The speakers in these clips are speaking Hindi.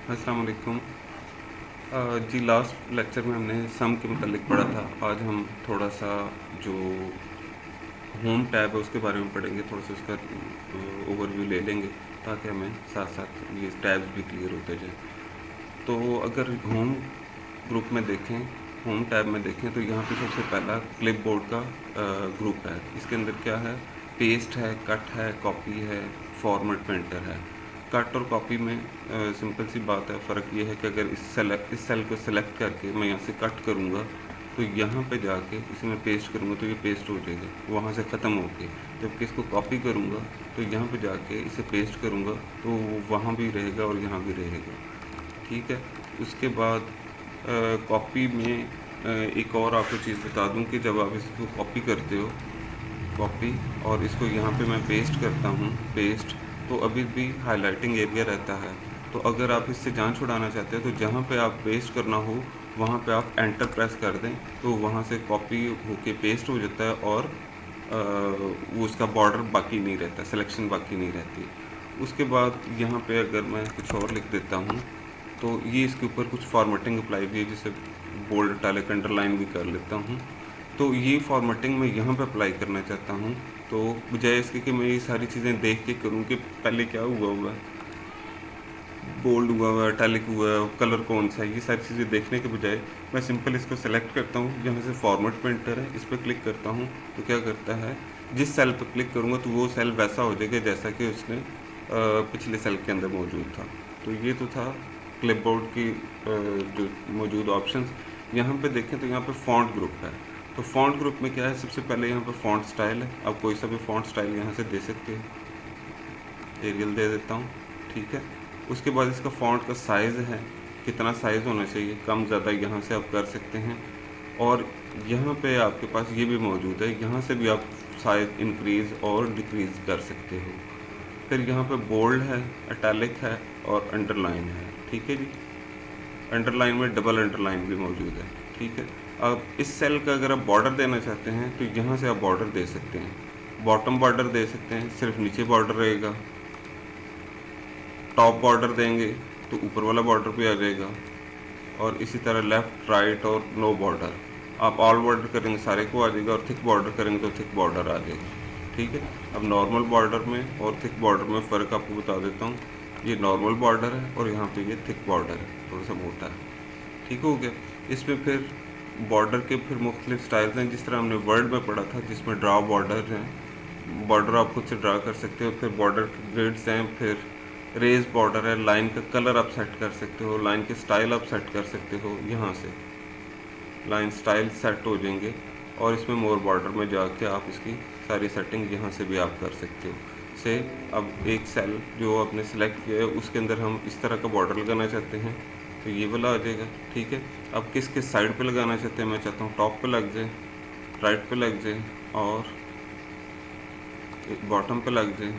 अस्सलाम वालेकुम। जी लास्ट लेक्चर में हमने सम के मतलब पढ़ा था। आज हम थोड़ा सा जो होम टैब है उसके बारे में पढ़ेंगे, थोड़ा सा उसका ओवरव्यू ले लेंगे ताकि हमें साथ साथ ये टैब्स भी क्लियर होते जाएं। तो अगर होम ग्रुप में देखें, होम टैब में देखें तो यहाँ पे सबसे पहला क्लिप बोर्ड का ग्रुप है। इसके अंदर क्या है, पेस्ट है, कट है, कॉपी है, फॉर्मेट पेंटर है। कट और कॉपी में सिंपल सी बात है, फ़र्क ये है कि अगर इस सेल को सेलेक्ट करके मैं यहाँ से कट करूँगा तो यहाँ पे जाके इसे मैं पेस्ट करूँगा तो ये पेस्ट हो जाएगा वहाँ से ख़त्म होके। जबकि इसको कॉपी करूँगा तो यहाँ पे जाके इसे पेस्ट करूँगा तो वहाँ भी रहेगा और यहाँ भी रहेगा। ठीक है। उसके बाद कॉपी में एक और आपको चीज़ बता दूं कि जब आप इसको कॉपी करते हो, कॉपी, और इसको यहाँ पे मैं पेस्ट करता हूँ, पेस्ट, तो अभी भी हाइलाइटिंग एरिया रहता है। तो अगर आप इससे जान छुड़ाना चाहते हो तो जहाँ पे आप पेस्ट करना हो वहाँ पे आप एंटर प्रेस कर दें तो वहाँ से कॉपी होके पेस्ट हो जाता है और वो उसका बॉर्डर बाकी नहीं रहता, सिलेक्शन बाकी नहीं रहती। उसके बाद यहाँ पे अगर मैं कुछ और लिख देता हूँ तो ये इसके ऊपर कुछ फॉर्मेटिंग अप्लाई भी है, जिसे बोल्ड, इटैलिक, अंडरलाइन भी कर लेता हूँ। तो ये फॉर्मेटिंग मैं यहाँ पे अप्लाई करना चाहता हूँ। तो बजाय इसके कि मैं ये सारी चीज़ें देख के करूँ कि पहले क्या हुआ है, बोल्ड हुआ है, इटैलिक हुआ है, कलर कौन सा है, ये सारी चीज़ें देखने के बजाय मैं सिंपल इसको सेलेक्ट करता हूँ। यहाँ से फॉर्मेट पेंटर है, इस पर क्लिक करता हूँ तो क्या करता है, जिस सेल पर क्लिक करूँगा तो वो सेल वैसा हो जाएगा जैसा कि उसने पिछले सेल के अंदर मौजूद था। तो ये तो था क्लिपबोर्ड की जो मौजूद ऑप्शंस। यहाँ पे देखें तो यहाँ पे फ़ॉन्ट ग्रुप है। तो फ़ॉन्ट ग्रुप में क्या है, सबसे पहले यहाँ पे फ़ॉन्ट स्टाइल है। आप कोई सा भी फ़ॉन्ट स्टाइल यहाँ से दे सकते हो। एरियल दे देता हूँ, ठीक है। उसके बाद इसका फ़ॉन्ट का साइज़ है, कितना साइज़ होना चाहिए, कम ज़्यादा यहाँ से आप कर सकते हैं। और यहाँ पे आपके पास ये भी मौजूद है, यहाँ से भी आप साइज़ इंक्रीज़ और डिक्रीज़ कर सकते हो। फिर यहाँ पे बोल्ड है, इटैलिक है और अंडरलाइन है, ठीक है जी। अंडरलाइन में डबल अंडरलाइन भी मौजूद है, ठीक है। अब इस सेल का अगर आप बॉर्डर देना चाहते हैं तो यहाँ से आप बॉर्डर दे सकते हैं। बॉटम बॉर्डर दे सकते हैं, सिर्फ नीचे बॉर्डर रहेगा। टॉप बॉर्डर देंगे तो ऊपर वाला बॉर्डर भी आ जाएगा। और इसी तरह लेफ़्ट, राइट और नो बॉर्डर। आप ऑल बॉर्डर करेंगे सारे को आ जाएगा, और थिक बॉर्डर करेंगे तो थिक बॉर्डर आ जाएगा, ठीक है। अब नॉर्मल बॉर्डर में और थिक बॉर्डर में फ़र्क आपको बता देता हूँ। ये नॉर्मल बॉर्डर है और यहाँ पे ये थिक बॉर्डर है, थोड़ा सा मोटा है, ठीक हो गया। इसमें फिर बॉर्डर के फिर मुख्तलिफ स्टाइल्स हैं, जिस तरह हमने वर्ड में पढ़ा था जिसमें ड्रा बॉर्डर हैं, बॉर्डर आप खुद से ड्रा कर सकते हो। फिर बॉर्डर के ग्रिड्स हैं, फिर रेज बॉर्डर है, लाइन का कलर आप सेट कर सकते हो, लाइन के स्टाइल आप सेट कर सकते हो। यहाँ से लाइन स्टाइल सेट हो जाएंगे और इसमें मोर बॉर्डर में जाके आप इसकी सारी सेटिंग यहाँ से भी आप कर सकते हो। से अब एक सेल जो आपने सेलेक्ट किया है उसके अंदर हम इस तरह का बॉर्डर लगाना चाहते हैं तो ये वाला आ जाएगा, ठीक है। अब किस किस साइड पे लगाना चाहते हैं, मैं चाहता हूँ टॉप पे लग जाए, राइट पे लग जाए और बॉटम पे लग जाए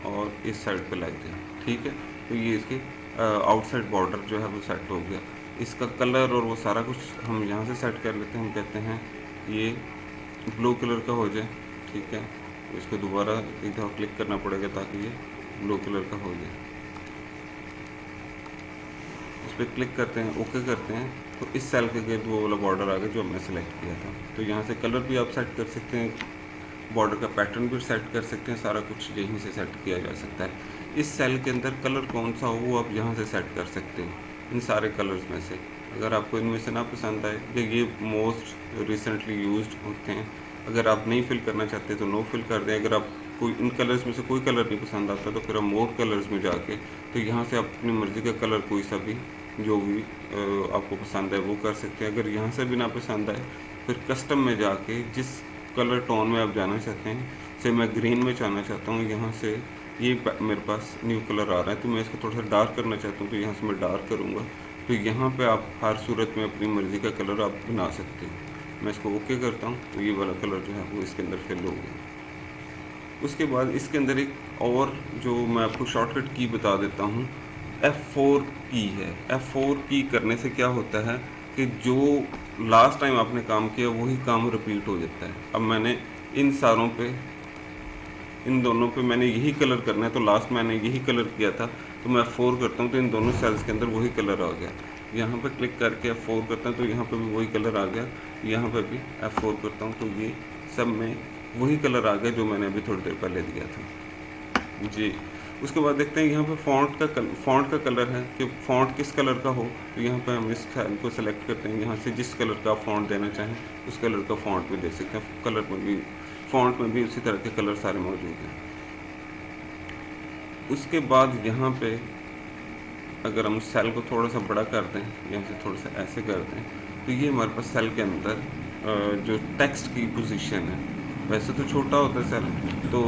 और इस साइड पे लग जाए, ठीक है। तो ये इसके आउटसाइड बॉर्डर जो है वो सेट हो गया। इसका कलर और वो सारा कुछ हम यहाँ से सेट कर लेते हैं। हम कहते हैं ये ब्लू कलर का हो जाए, ठीक है। तो इसको दोबारा एक दफ़ा क्लिक करना पड़ेगा ताकि ये ब्लू कलर का हो जाए। इस पर क्लिक करते हैं, ओके करते हैं, तो इस सेल के गिर्द वो वाला बॉर्डर आ गया जो हमने सेलेक्ट किया था। तो यहाँ से कलर भी आप सेट कर सकते हैं, बॉर्डर का पैटर्न भी सेट कर सकते हैं, सारा कुछ यहीं से सेट किया जा सकता है। इस सेल के अंदर कलर कौन सा हो वो आप यहाँ से सेट कर सकते हो, इन सारे कलर्स में से। अगर आपको इनमें से ना पसंद आए, कि ये मोस्ट रिसेंटली यूज्ड होते हैं, अगर आप नहीं फिल करना चाहते तो नो फिल कर दें। अगर आप कोई इन कलर्स में से कोई कलर नहीं पसंद आता तो फिर आप मोर कलर्स में जाके तो यहाँ से आप अपनी मर्ज़ी का कलर कोई सा भी जो भी आपको पसंद है वो कर सकते हैं। अगर यहाँ से भी ना पसंद आए फिर कस्टम में जाके जिस कलर टोन में आप जाना चाहते हैं, से मैं ग्रीन में जाना चाहता हूँ, यहाँ से ये मेरे पास न्यू कलर आ रहा है तो मैं इसको थोड़ा सा डार्क करना चाहता हूँ तो यहाँ से मैं डार्क करूँगा। तो यहाँ पे आप हर सूरत में अपनी मर्ज़ी का कलर आप बना सकते हो। मैं इसको ओके करता हूँ तो ये वाला कलर जो है वो इसके अंदर फिल हो गया। उसके बाद इसके अंदर एक और जो मैं आपको शॉर्टकट की बता देता हूँ, F4 की है। F4 की करने से क्या होता है कि जो लास्ट टाइम आपने काम किया वही काम रिपीट हो जाता है। अब मैंने इन सारों पे, इन दोनों पे मैंने यही कलर करना है तो लास्ट मैंने यही कलर किया था तो मैं F4 करता हूँ तो इन दोनों सेल्स के अंदर वही कलर आ गया। यहाँ पे क्लिक करके F4 करता हूँ तो यहाँ पे भी वही कलर आ गया। यहाँ पे भी F4 करता हूँ तो ये सब में वही कलर आ गया जो मैंने अभी थोड़ी देर पहले दिया था जी। उसके बाद देखते हैं यहाँ पे फ़ॉन्ट का कलर है कि फ़ॉन्ट किस कलर का हो। तो यहाँ पे हम इस सेल को सेलेक्ट करते हैं, यहाँ से जिस कलर का फ़ॉन्ट देना चाहें उस कलर का फ़ॉन्ट भी दे सकते हैं। कलर में भी फ़ॉन्ट में भी उसी तरह के कलर सारे मौजूद हैं। उसके बाद यहाँ पे अगर हम सेल को थोड़ा सा बड़ा कर दें, यहाँ से थोड़ा सा ऐसे कर दें, तो ये हमारे पास सेल के अंदर जो टेक्स्ट की पोजीशन है, वैसे तो छोटा होता है सेल तो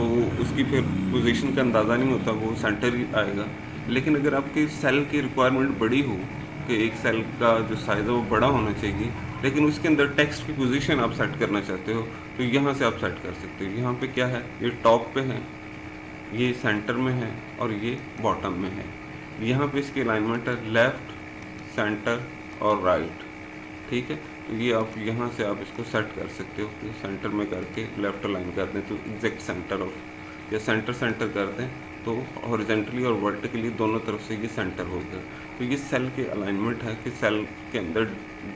उसकी फिर पोजीशन का अंदाज़ा नहीं होता, वो सेंटर ही आएगा। लेकिन अगर आपकी सेल की रिक्वायरमेंट बड़ी हो कि एक सेल का जो साइज़ है वो बड़ा होना चाहिए, लेकिन उसके अंदर टेक्स्ट की पोजीशन आप सेट करना चाहते हो, तो यहाँ से आप सेट कर सकते हो। यहाँ पे क्या है, ये टॉप पे है, ये सेंटर में है और ये बॉटम में है। यहाँ पे इसकी अलाइनमेंट है लेफ़्ट, सेंटर और राइट, ठीक है। तो ये आप यहाँ से आप इसको सेट कर सकते हो कि सेंटर में करके लेफ़्ट अलाइन कर दें तो एग्जैक्ट सेंटर ऑफ, या सेंटर कर दें तो हॉरिजेंटली और वर्टिकली दोनों तरफ से ये सेंटर हो गया। तो ये सेल के अलाइनमेंट है कि सेल के अंदर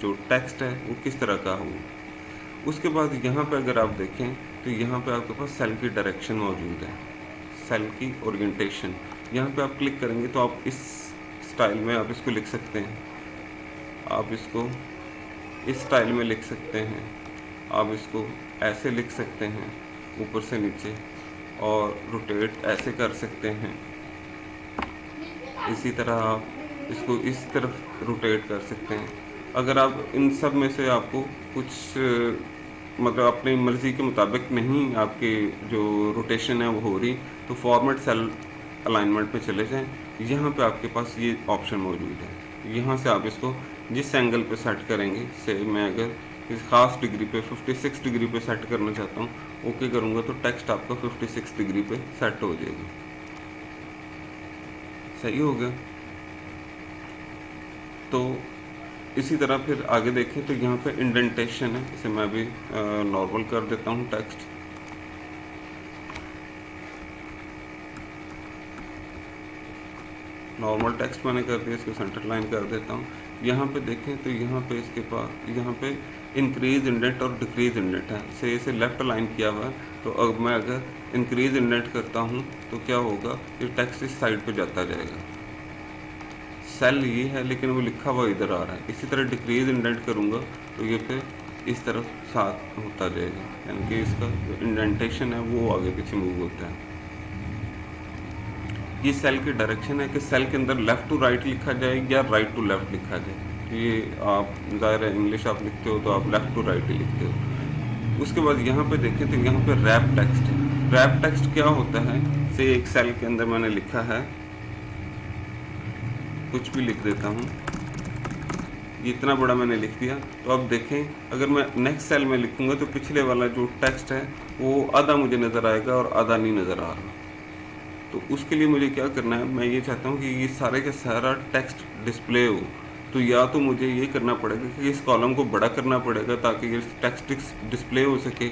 जो टेक्स्ट है वो किस तरह का हो। उसके बाद यहाँ पे अगर आप देखें तो यहाँ पे आपके पास सेल की डायरेक्शन मौजूद है, सेल की ओरिएंटेशन। यहाँ पे आप क्लिक करेंगे तो आप इस स्टाइल में आप इसको लिख सकते हैं, आप इसको इस स्टाइल में लिख सकते हैं, आप इसको ऐसे लिख सकते हैं ऊपर से नीचे, और रोटेट ऐसे कर सकते हैं। इसी तरह आप इसको इस तरफ रोटेट कर सकते हैं। अगर आप इन सब में से आपको कुछ मतलब अपनी मर्ज़ी के मुताबिक नहीं आपके जो रोटेशन है वो हो रही, तो फॉर्मेट सेल अलाइनमेंट में चले जाएं। यहाँ पे आपके पास ये ऑप्शन मौजूद है, यहाँ से आप इसको जिस एंगल पे सेट करेंगे, से मैं अगर किसी ख़ास डिग्री पे 56 डिग्री पे सेट करना चाहता हूँ, ओके करूँगा तो टेक्स्ट आपका 56 डिग्री पे सेट हो जाएगा। सही हो गया। तो इसी तरह फिर आगे देखें तो यहाँ पे इंडेंटेशन है, इसे मैं भी नॉर्मल कर देता हूँ टेक्स्ट। नॉर्मल टेक्स्ट मैंने कर दिया, इसको सेंटर लाइन कर देता हूँ। यहाँ पे देखें तो यहाँ पे इसके पास यहाँ पे इंक्रीज इंडेंट और डिक्रीज इंडेंट है, इसे लेफ़्ट लाइन किया हुआ है। तो अब मैं अगर इंक्रीज इंडेंट करता हूँ तो क्या होगा, ये टेक्स्ट इस साइड पे जाता जाएगा। सेल ये है लेकिन वो लिखा हुआ इधर आ रहा है। इसी तरह डिक्रीज इंडेंट करूँगा तो ये फिर इस तरफ साथ होता जाएगा, यानी कि इसका जो इंडेंटेशन है वो आगे पीछे मूव होता है। ये सेल की डायरेक्शन है कि सेल के अंदर लेफ़्ट टू राइट लिखा जाए या राइट टू लेफ़्ट लिखा जाए। ये आप ज़ाहिर है इंग्लिश आप लिखते हो तो आप लेफ़्ट टू राइट ही लिखते हो। उसके बाद यहाँ पे देखें तो यहाँ पे रैप टेक्स्ट है। रैप टेक्स्ट क्या होता है, से एक सेल के अंदर मैंने लिखा है, कुछ भी लिख देता हूँ, ये इतना बड़ा मैंने लिख दिया। तो अब देखें अगर मैं नेक्स्ट सेल में लिखूँगा तो पिछले वाला जो टेक्स्ट है वो आधा मुझे नज़र आएगा और आधा नहीं नज़र आ रहा। तो उसके लिए मुझे क्या करना है, मैं ये चाहता हूँ कि ये सारे का सारा टेक्स्ट डिस्प्ले हो। तो या तो मुझे ये करना पड़ेगा कि इस कॉलम को बड़ा करना पड़ेगा ताकि ये टेक्स्ट डिस्प्ले हो सके,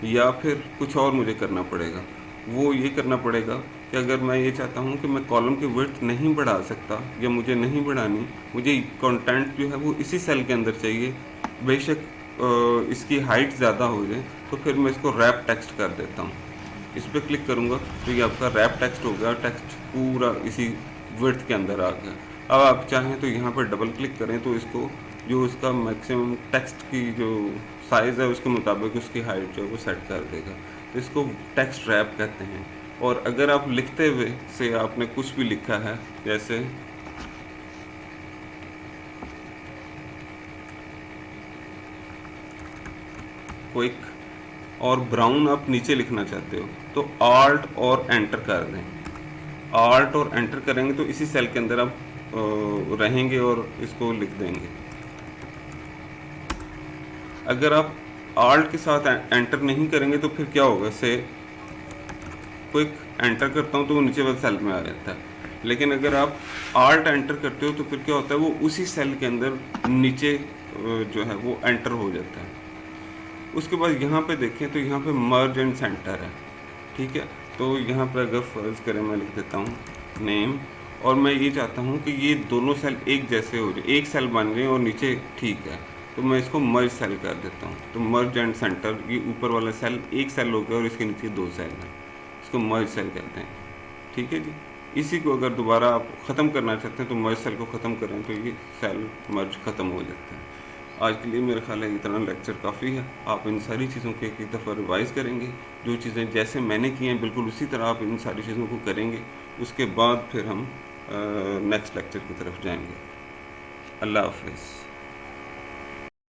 या फिर कुछ और मुझे करना पड़ेगा। वो ये करना पड़ेगा कि अगर मैं ये चाहता हूँ कि मैं कॉलम की विड्थ नहीं बढ़ा सकता या मुझे नहीं बढ़ानी, मुझे कंटेंट जो है वो इसी सेल के अंदर चाहिए, बेशक इसकी हाइट ज़्यादा हो जाए, तो फिर मैं इसको रैप टेक्स्ट कर देता हूँ। इस पर क्लिक करूँगा तो ये आपका रैप टेक्स्ट हो गया, टेक्स्ट पूरा इसी विड्थ के अंदर आ गया। अब आप चाहें तो यहाँ पर डबल क्लिक करें तो इसको जो इसका मैक्सिमम टेक्स्ट की जो साइज़ है उसके मुताबिक उसकी हाइट जो है वो सेट कर देगा। तो इसको टेक्स्ट रैप कहते हैं। और अगर आप लिखते हुए से आपने कुछ भी लिखा है, जैसे क्विक और ब्राउन आप नीचे लिखना चाहते हो तो आल्ट और एंटर कर दें। आल्ट और एंटर करेंगे तो इसी सेल के अंदर आप रहेंगे और इसको लिख देंगे। अगर आप आल्ट के साथ एंटर नहीं करेंगे तो फिर क्या होगा, से क्विक एंटर करता हूँ तो वो नीचे वाले सेल में आ जाता है। लेकिन अगर आप आल्ट एंटर करते हो तो फिर क्या होता है, वो उसी सेल के अंदर नीचे जो है वो एंटर हो जाता है। उसके बाद यहाँ पे देखें तो यहाँ पे मर्ज एंड सेंटर है, ठीक है। तो यहाँ पे अगर फर्ज करें मैं लिख देता हूँ नेम और मैं ये चाहता हूँ कि ये दोनों सेल एक जैसे हो जाए, एक सेल बन रहे हैं और नीचे ठीक है, तो मैं इसको मर्ज सेल कर देता हूँ। तो मर्ज एंड सेंटर, ये ऊपर वाला सेल एक सेल हो गया और इसके नीचे दो सेल हैं, इसको मर्ज सेल कहते हैं। ठीक है जी। इसी को अगर दोबारा आप ख़त्म करना चाहते हैं तो मर्ज सेल को ख़त्म करें तो ये सेल मर्ज ख़त्म हो जाता है। आज के लिए मेरे ख्याल है इतना लेक्चर काफ़ी है। आप इन सारी चीज़ों को एक एक दफ़ा रिवाइज़ करेंगे, जो चीज़ें जैसे मैंने की हैं बिल्कुल उसी तरह आप इन सारी चीज़ों को करेंगे। उसके बाद फिर हम नेक्स्ट लेक्चर की तरफ जाएंगे। अल्लाह हाफ़िज़।